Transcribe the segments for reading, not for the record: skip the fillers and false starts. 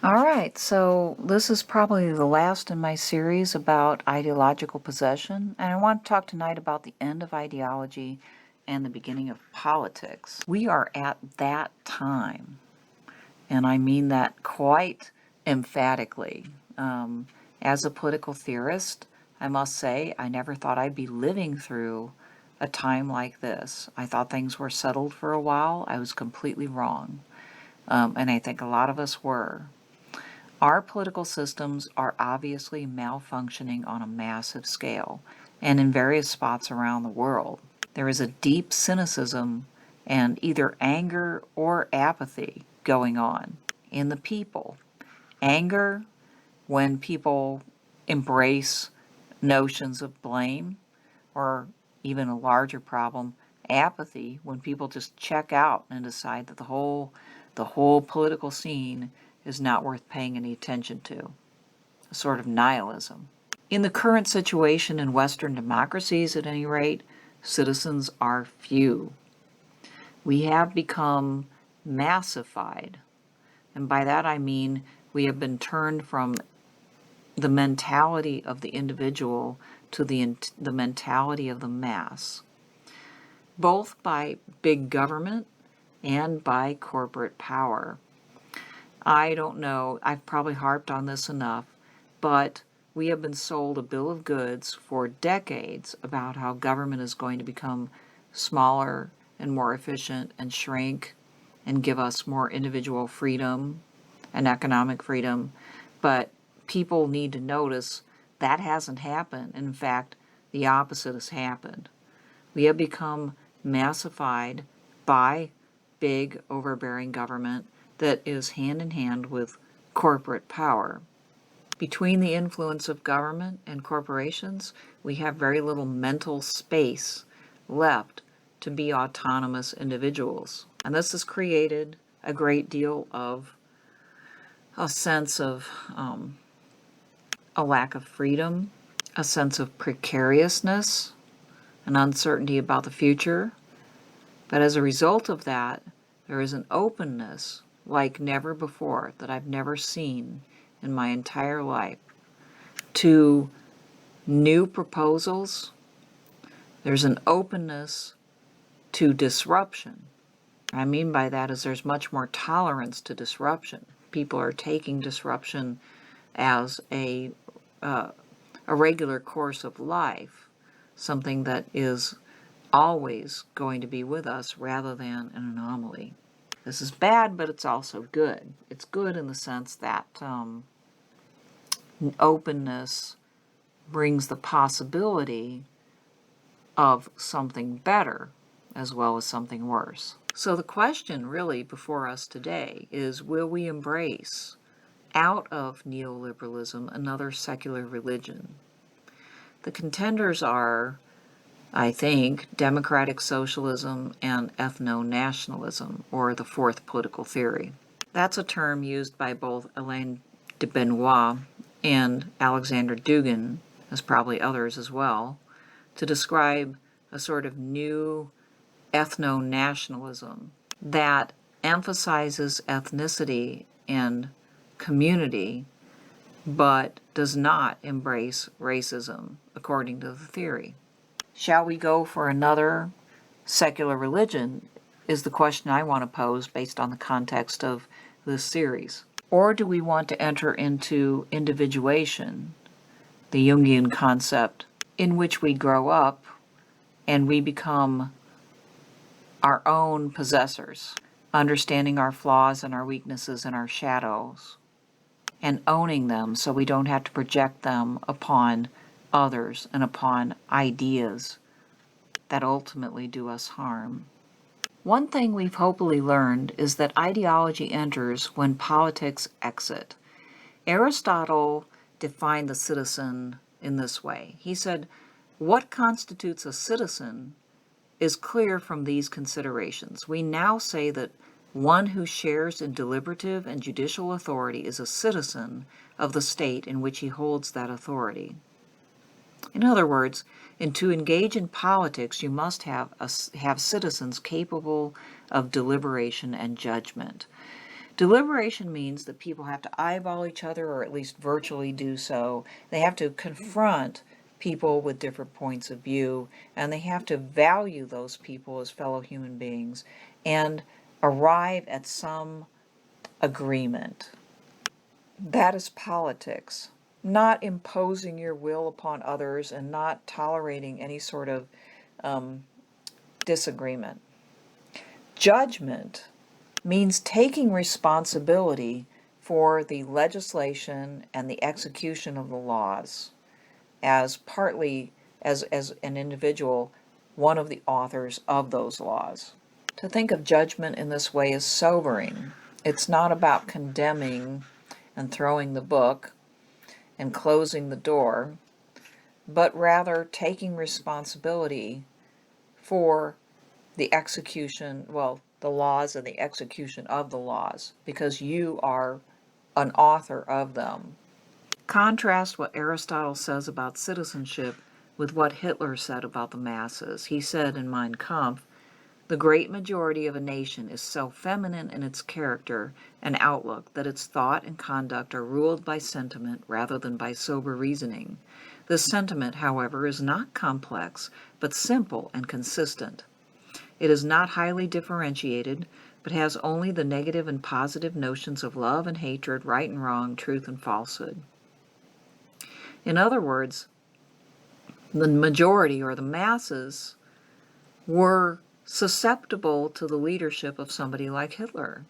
All right, so this is probably the last in my series about ideological possession, and I want to talk tonight about the end of ideology and the beginning of politics. We are at that time, and I mean that quite emphatically. As a political theorist, I must say I never thought I'd be living through a time like this. I thought things were settled for a while. I was completely wrong, and I think a lot of us were. Our political systems are obviously malfunctioning on a massive scale and in various spots around the world. There is a deep cynicism and either anger or apathy going on in the people. Anger when people embrace notions of blame, or even a larger problem, apathy when people just check out and decide that the whole political scene is not worth paying any attention to, a sort of nihilism. In the current situation in Western democracies, at any rate, citizens are few. We have become massified, and by that I mean we have been turned from the mentality of the individual to the mentality of the mass, both by big government and by corporate power. I don't know, I've probably harped on this enough, but we have been sold a bill of goods for decades about how government is going to become smaller and more efficient and shrink and give us more individual freedom and economic freedom. But people need to notice that hasn't happened. In fact, the opposite has happened. We have become massified by big, overbearing government that is hand in hand with corporate power. Between the influence of government and corporations, we have very little mental space left to be autonomous individuals. And this has created a great deal of a sense of a lack of freedom, a sense of precariousness, an uncertainty about the future. But as a result of that, there is an openness like never before that I've never seen in my entire life to new proposals. There's an openness to disruption. What I mean by that is there's much more tolerance to disruption. People are taking disruption as a regular course of life, something that is always going to be with us rather than an anomaly. This is bad, but it's also good. It's good in the sense that openness brings the possibility of something better as well as something worse. So the question really before us today is, will we embrace out of neoliberalism another secular religion? The contenders are, I think, democratic socialism and ethno-nationalism, or the fourth political theory. That's a term used by both Alain de Benoit and Alexander Dugin, as probably others as well, to describe a sort of new ethno-nationalism that emphasizes ethnicity and community, but does not embrace racism, according to the theory. Shall we go for another secular religion is the question I want to pose based on the context of this series. Or do we want to enter into individuation, the Jungian concept, in which we grow up and we become our own possessors, understanding our flaws and our weaknesses and our shadows, and owning them so we don't have to project them upon others and upon ideas that ultimately do us harm. One thing we've hopefully learned is that ideology enters when politics exit. Aristotle defined the citizen in this way. He said, what constitutes a citizen is clear from these considerations. We now say that one who shares in deliberative and judicial authority is a citizen of the state in which he holds that authority. In other words, to engage in politics, you must have citizens capable of deliberation and judgment. Deliberation means that people have to eyeball each other, or at least virtually do so. They have to confront people with different points of view, and they have to value those people as fellow human beings and arrive at some agreement. That is politics. Not imposing your will upon others and not tolerating any sort of disagreement. Judgment means taking responsibility for the legislation and the execution of the laws as partly, as an individual, one of the authors of those laws. To think of judgment in this way is sobering. It's not about condemning and throwing the book and closing the door, but rather taking responsibility for the execution, the laws and the execution of the laws, because you are an author of them. Contrast what Aristotle says about citizenship with what Hitler said about the masses. He said in Mein Kampf, "The great majority of a nation is so feminine in its character and outlook that its thought and conduct are ruled by sentiment rather than by sober reasoning. This sentiment, however, is not complex, but simple and consistent. It is not highly differentiated, but has only the negative and positive notions of love and hatred, right and wrong, truth and falsehood." In other words, the majority or the masses were susceptible to the leadership of somebody like Hitler.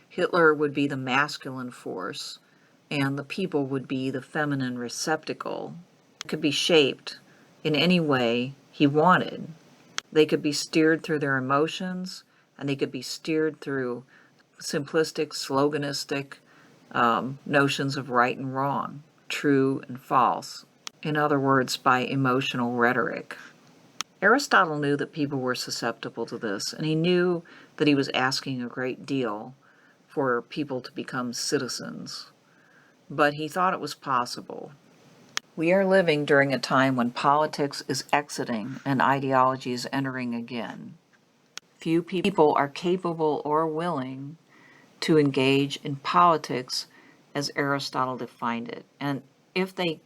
Hitler would be the masculine force, and the people would be the feminine receptacle. It could be shaped in any way he wanted. They could be steered through their emotions, and they could be steered through simplistic, sloganistic notions of right and wrong, true and false. In other words, by emotional rhetoric. Aristotle knew that people were susceptible to this, and he knew that he was asking a great deal for people to become citizens, but he thought it was possible. We are living during a time when politics is exiting and ideology is entering again. Few people are capable or willing to engage in politics as Aristotle defined it. And if they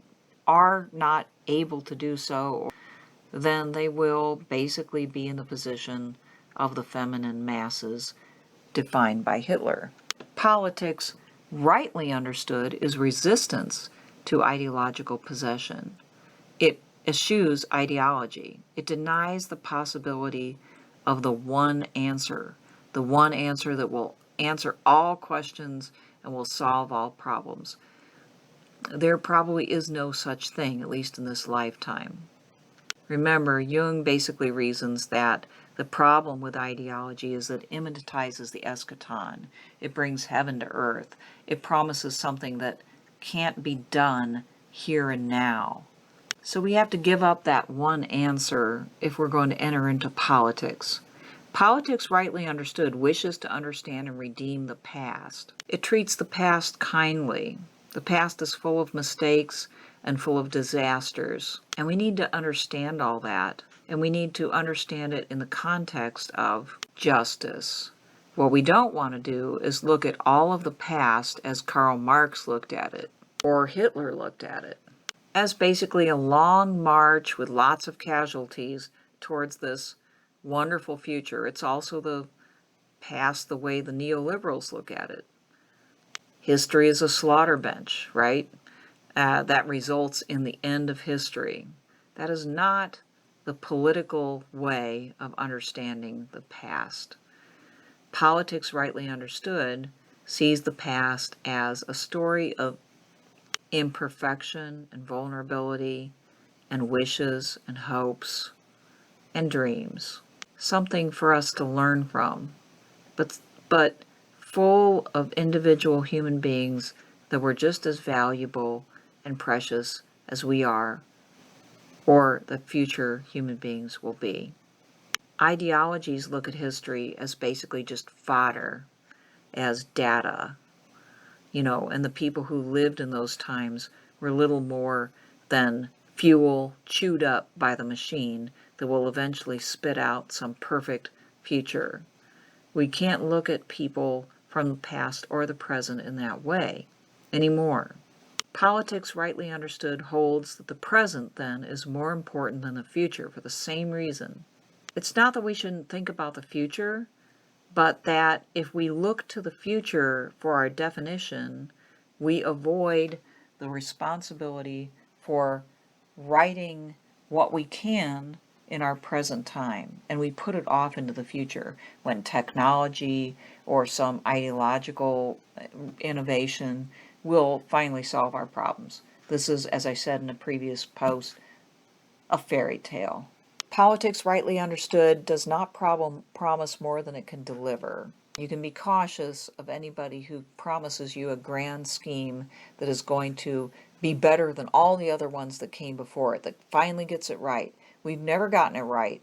are not able to do so, then they will basically be in the position of the feminine masses defined by Hitler. Politics, rightly understood, is resistance to ideological possession. It eschews ideology. It denies the possibility of the one answer that will answer all questions and will solve all problems. There probably is no such thing, at least in this lifetime. Remember, Jung basically reasons that the problem with ideology is that it immortalizes the eschaton. It brings heaven to earth. It promises something that can't be done here and now. So we have to give up that one answer if we're going to enter into politics. Politics, rightly understood, wishes to understand and redeem the past. It treats the past kindly. The past is full of mistakes and full of disasters. And we need to understand all that. And we need to understand it in the context of justice. What we don't want to do is look at all of the past as Karl Marx looked at it, or Hitler looked at it, as basically a long march with lots of casualties towards this wonderful future. It's also the past the way the neoliberals look at it. History is a slaughter bench, right? That results in the end of history. That is not the political way of understanding the past. Politics, rightly understood, sees the past as a story of imperfection and vulnerability and wishes and hopes and dreams. Something for us to learn from, but full of individual human beings that were just as valuable and precious as we are, or the future human beings will be. Ideologies look at history as basically just fodder, as data, and the people who lived in those times were little more than fuel chewed up by the machine that will eventually spit out some perfect future. We can't look at people from the past or the present in that way anymore. Politics, rightly understood, holds that the present, then, is more important than the future for the same reason. It's not that we shouldn't think about the future, but that if we look to the future for our definition, we avoid the responsibility for writing what we can in our present time, and we put it off into the future when technology or some ideological innovation will finally solve our problems. This is, as I said in a previous post, a fairy tale. Politics, rightly understood, does not promise more than it can deliver. You can be cautious of anybody who promises you a grand scheme that is going to be better than all the other ones that came before it, that finally gets it right. We've never gotten it right,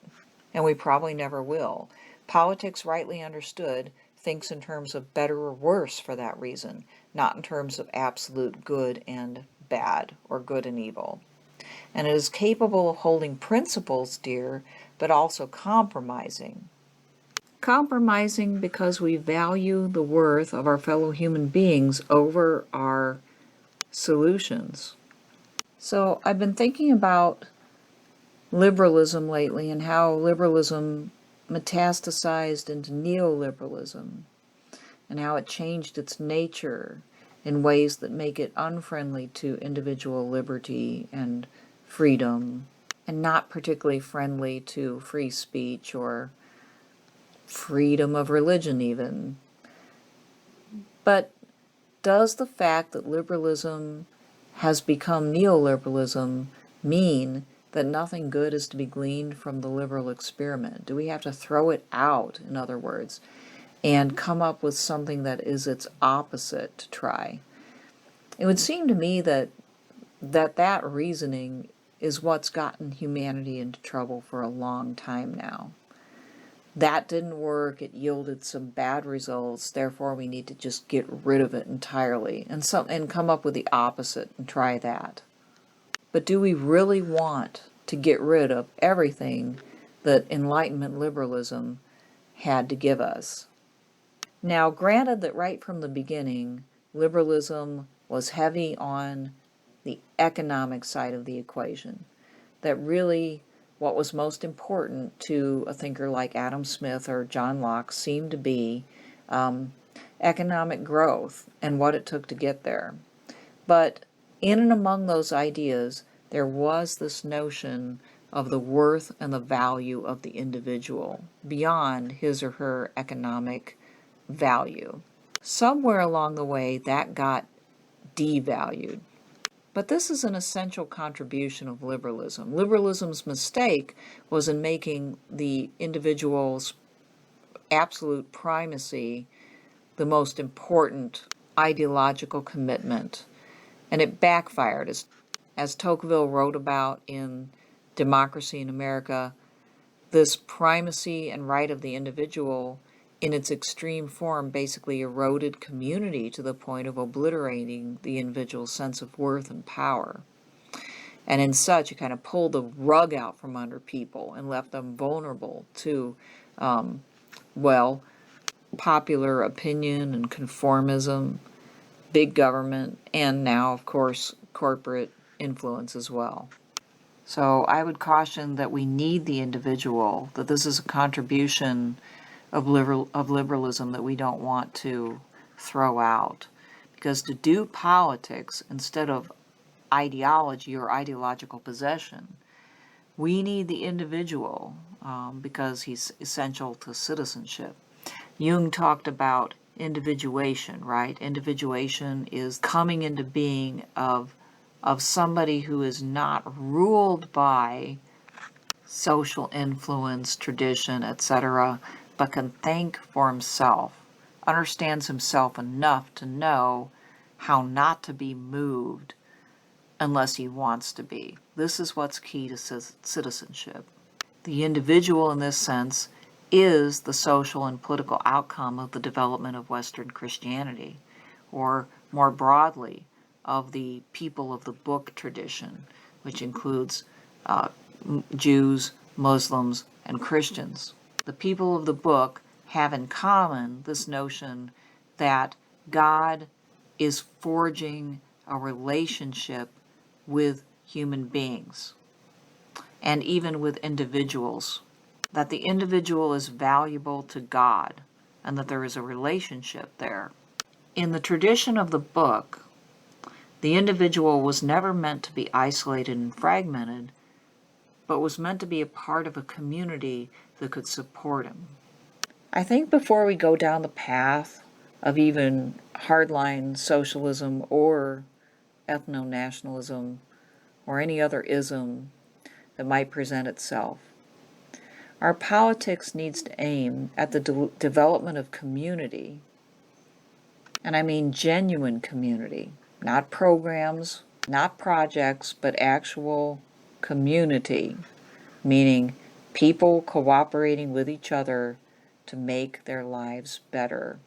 and we probably never will. Politics, rightly understood, thinks in terms of better or worse for that reason, not in terms of absolute good and bad, or good and evil. And it is capable of holding principles dear, but also compromising. Compromising because we value the worth of our fellow human beings over our solutions. So I've been thinking about liberalism lately and how liberalism metastasized into neoliberalism and how it changed its nature in ways that make it unfriendly to individual liberty and freedom, and not particularly friendly to free speech or freedom of religion even. But does the fact that liberalism has become neoliberalism mean that nothing good is to be gleaned from the liberal experiment? Do we have to throw it out, in other words, and come up with something that is its opposite to try? It would seem to me that reasoning is what's gotten humanity into trouble for a long time now. That didn't work, it yielded some bad results, therefore we need to just get rid of it entirely and come up with the opposite and try that. But do we really want to get rid of everything that Enlightenment Liberalism had to give us? Now, granted that right from the beginning, liberalism was heavy on the economic side of the equation, that really what was most important to a thinker like Adam Smith or John Locke seemed to be economic growth and what it took to get there. But in and among those ideas, there was this notion of the worth and the value of the individual beyond his or her economic value. Somewhere along the way, that got devalued. But this is an essential contribution of liberalism. Liberalism's mistake was in making the individual's absolute primacy the most important ideological commitment. And it backfired. As Tocqueville wrote about in Democracy in America, this primacy and right of the individual in its extreme form basically eroded community to the point of obliterating the individual's sense of worth and power. And in such, it kind of pulled the rug out from under people and left them vulnerable to, popular opinion and conformism, big government, and now, of course, corporate influence as well. So I would caution that we need the individual, that this is a contribution of liberalism that we don't want to throw out. Because to do politics instead of ideology or ideological possession, we need the individual because he's essential to citizenship. Jung talked about individuation, right? Individuation is coming into being of somebody who is not ruled by social influence, tradition, etc., but can think for himself, understands himself enough to know how not to be moved unless he wants to be. This is what's key to citizenship. The individual, in this sense, is the social and political outcome of the development of Western Christianity, or more broadly, of the people of the book tradition, which includes Jews, Muslims, and Christians. The people of the book have in common this notion that God is forging a relationship with human beings and even with individuals, that the individual is valuable to God and that there is a relationship there. In the tradition of the book, the individual was never meant to be isolated and fragmented, but was meant to be a part of a community that could support him. I think before we go down the path of even hardline socialism or ethno-nationalism or any other ism that might present itself, our politics needs to aim at the development of community, and I mean genuine community, not programs, not projects, but actual community, meaning people cooperating with each other to make their lives better.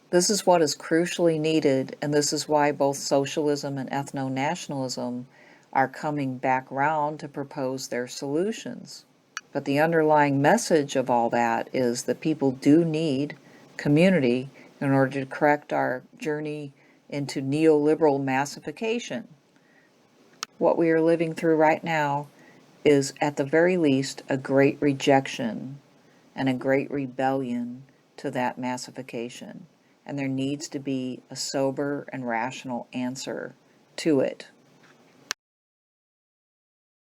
This is what is crucially needed, and this is why both socialism and ethno-nationalism are coming back round to propose their solutions. But the underlying message of all that is that people do need community in order to correct our journey into neoliberal massification. What we are living through right now is, at the very least, a great rejection and a great rebellion to that massification. And there needs to be a sober and rational answer to it.